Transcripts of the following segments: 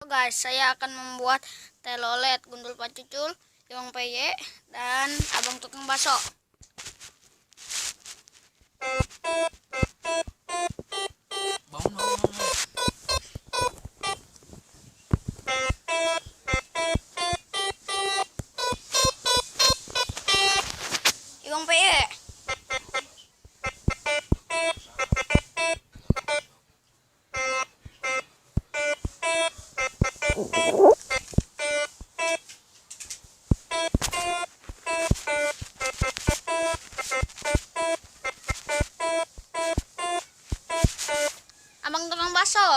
Guys, saya akan membuat telolet, gundul pacul, iwang peyek, dan abang tukang bakso. Iwang peyek. Abang tukang bakso.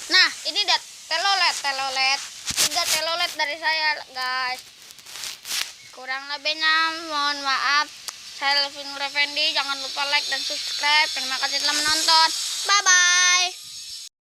Nah, ini dat telolet. 3 telolet dari saya, guys. Kurang lebihnya mohon maaf. Saya Levin Refendi. Jangan lupa like dan subscribe. Terima kasih telah menonton. Bye bye.